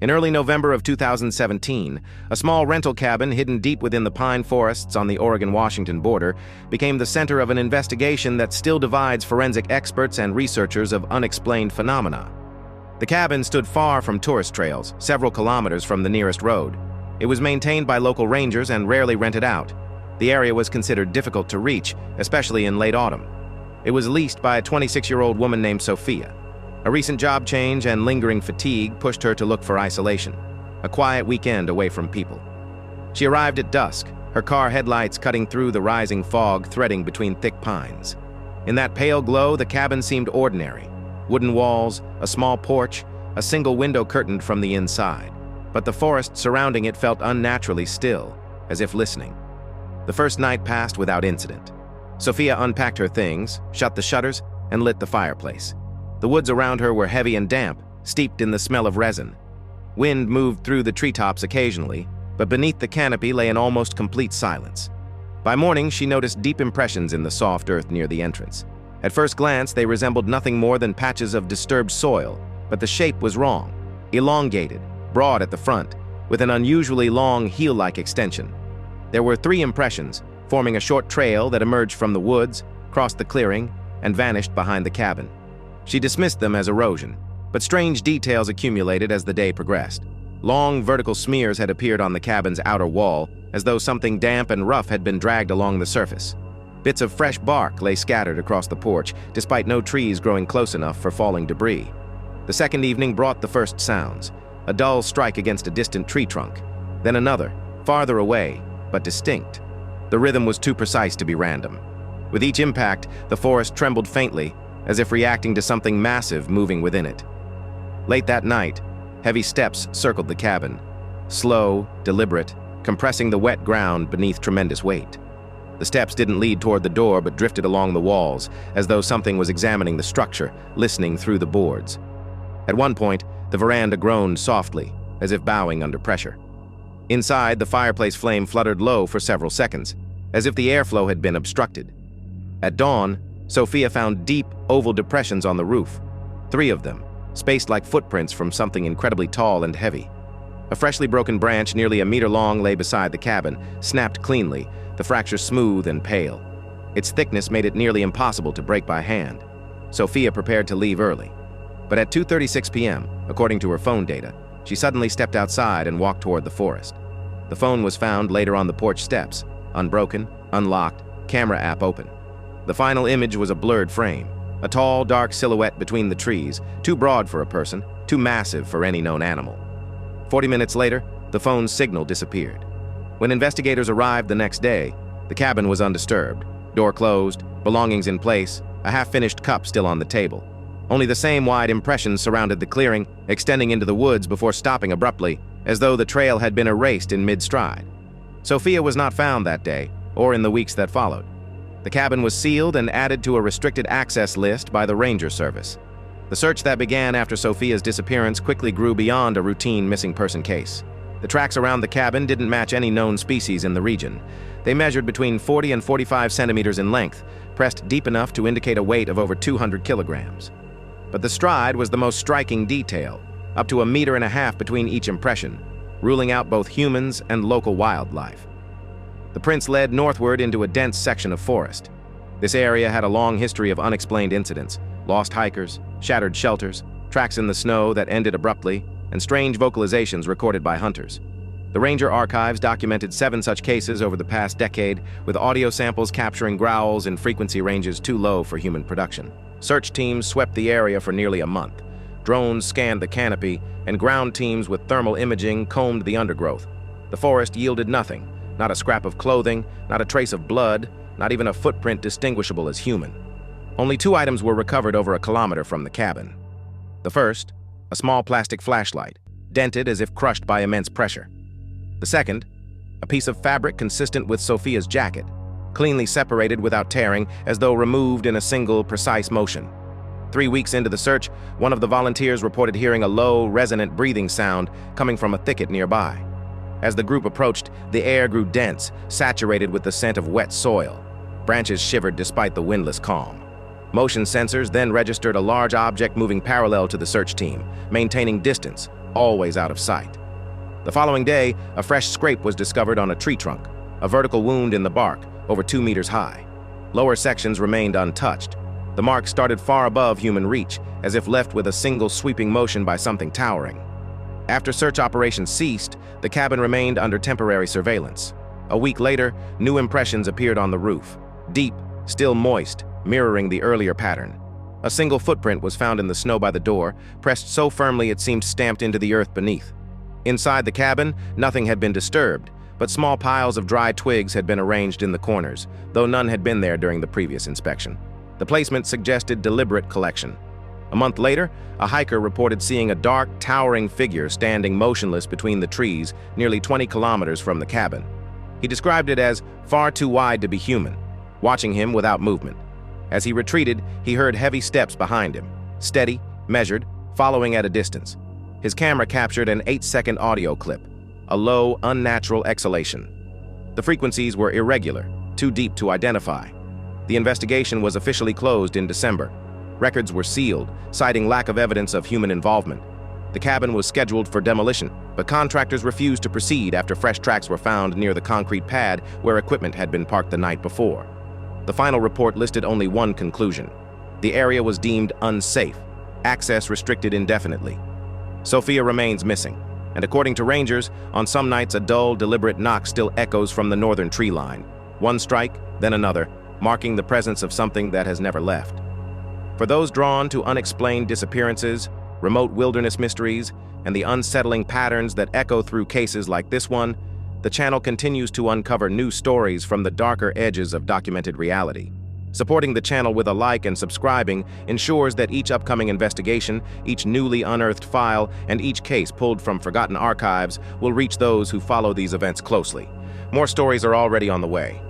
In early November of 2017, a small rental cabin hidden deep within the pine forests on the Oregon-Washington border became the center of an investigation that still divides forensic experts and researchers of unexplained phenomena. The cabin stood far from tourist trails, several kilometers from the nearest road. It was maintained by local rangers and rarely rented out. The area was considered difficult to reach, especially in late autumn. It was leased by a 26-year-old woman named Sofia. A recent job change and lingering fatigue pushed her to look for isolation, a quiet weekend away from people. She arrived at dusk, her car headlights cutting through the rising fog threading between thick pines. In that pale glow, the cabin seemed ordinary. Wooden walls, a small porch, a single window curtained from the inside. But the forest surrounding it felt unnaturally still, as if listening. The first night passed without incident. Sofia unpacked her things, shut the shutters, and lit the fireplace. The woods around her were heavy and damp, steeped in the smell of resin. Wind moved through the treetops occasionally, but beneath the canopy lay an almost complete silence. By morning, she noticed deep impressions in the soft earth near the entrance. At first glance, they resembled nothing more than patches of disturbed soil, but the shape was wrong, elongated, broad at the front, with an unusually long heel-like extension. There were 3 impressions, forming a short trail that emerged from the woods, crossed the clearing, and vanished behind the cabin. She dismissed them as erosion, but strange details accumulated as the day progressed. Long vertical smears had appeared on the cabin's outer wall, as though something damp and rough had been dragged along the surface. Bits of fresh bark lay scattered across the porch, despite no trees growing close enough for falling debris. The second evening brought the first sounds, a dull strike against a distant tree trunk, then another, farther away, but distinct. The rhythm was too precise to be random. With each impact, the forest trembled faintly, as if reacting to something massive moving within it. Late that night, heavy steps circled the cabin, slow, deliberate, compressing the wet ground beneath tremendous weight. The steps didn't lead toward the door but drifted along the walls, as though something was examining the structure, listening through the boards. At one point, the veranda groaned softly, as if bowing under pressure. Inside, the fireplace flame fluttered low for several seconds, as if the airflow had been obstructed. At dawn, Sofia found deep, oval depressions on the roof, 3 of them, spaced like footprints from something incredibly tall and heavy. A freshly broken branch nearly a meter long lay beside the cabin, snapped cleanly, the fracture smooth and pale. Its thickness made it nearly impossible to break by hand. Sofia prepared to leave early. But at 2:36 p.m., according to her phone data, she suddenly stepped outside and walked toward the forest. The phone was found later on the porch steps, unbroken, unlocked, camera app open. The final image was a blurred frame, a tall, dark silhouette between the trees, too broad for a person, too massive for any known animal. 40 minutes later, the phone's signal disappeared. When investigators arrived the next day, the cabin was undisturbed, door closed, belongings in place, a half-finished cup still on the table. Only the same wide impressions surrounded the clearing, extending into the woods before stopping abruptly, as though the trail had been erased in mid-stride. Sofia was not found that day, or in the weeks that followed. The cabin was sealed and added to a restricted access list by the Ranger Service. The search that began after Sofia's disappearance quickly grew beyond a routine missing person case. The tracks around the cabin didn't match any known species in the region. They measured between 40 and 45 centimeters in length, pressed deep enough to indicate a weight of over 200 kilograms. But the stride was the most striking detail, up to 1.5 meters between each impression, ruling out both humans and local wildlife. The prints led northward into a dense section of forest. This area had a long history of unexplained incidents, lost hikers, shattered shelters, tracks in the snow that ended abruptly, and strange vocalizations recorded by hunters. The Ranger archives documented 7 such cases over the past decade, with audio samples capturing growls in frequency ranges too low for human production. Search teams swept the area for nearly a month. Drones scanned the canopy, and ground teams with thermal imaging combed the undergrowth. The forest yielded nothing. Not a scrap of clothing, not a trace of blood, not even a footprint distinguishable as human. Only 2 items were recovered over a kilometer from the cabin. The first, a small plastic flashlight, dented as if crushed by immense pressure. The second, a piece of fabric consistent with Sofia's jacket, cleanly separated without tearing, as though removed in a single, precise motion. 3 weeks into the search, one of the volunteers reported hearing a low, resonant breathing sound coming from a thicket nearby. As the group approached, the air grew dense, saturated with the scent of wet soil. Branches shivered despite the windless calm. Motion sensors then registered a large object moving parallel to the search team, maintaining distance, always out of sight. The following day, a fresh scrape was discovered on a tree trunk, a vertical wound in the bark, over 2 meters high. Lower sections remained untouched. The mark started far above human reach, as if left with a single sweeping motion by something towering. After search operations ceased, the cabin remained under temporary surveillance. A week later, new impressions appeared on the roof, deep, still moist, mirroring the earlier pattern. A single footprint was found in the snow by the door, pressed so firmly it seemed stamped into the earth beneath. Inside the cabin, nothing had been disturbed, but small piles of dry twigs had been arranged in the corners, though none had been there during the previous inspection. The placement suggested deliberate collection. A month later, a hiker reported seeing a dark, towering figure standing motionless between the trees nearly 20 kilometers from the cabin. He described it as far too wide to be human, watching him without movement. As he retreated, he heard heavy steps behind him, steady, measured, following at a distance. His camera captured an 8-second audio clip, a low, unnatural exhalation. The frequencies were irregular, too deep to identify. The investigation was officially closed in December. Records were sealed, citing lack of evidence of human involvement. The cabin was scheduled for demolition, but contractors refused to proceed after fresh tracks were found near the concrete pad where equipment had been parked the night before. The final report listed only one conclusion. The area was deemed unsafe, access restricted indefinitely. Sofia remains missing, and according to rangers, on some nights a dull, deliberate knock still echoes from the northern tree line. One strike, then another, marking the presence of something that has never left. For those drawn to unexplained disappearances, remote wilderness mysteries, and the unsettling patterns that echo through cases like this one, the channel continues to uncover new stories from the darker edges of documented reality. Supporting the channel with a like and subscribing ensures that each upcoming investigation, each newly unearthed file, and each case pulled from forgotten archives will reach those who follow these events closely. More stories are already on the way.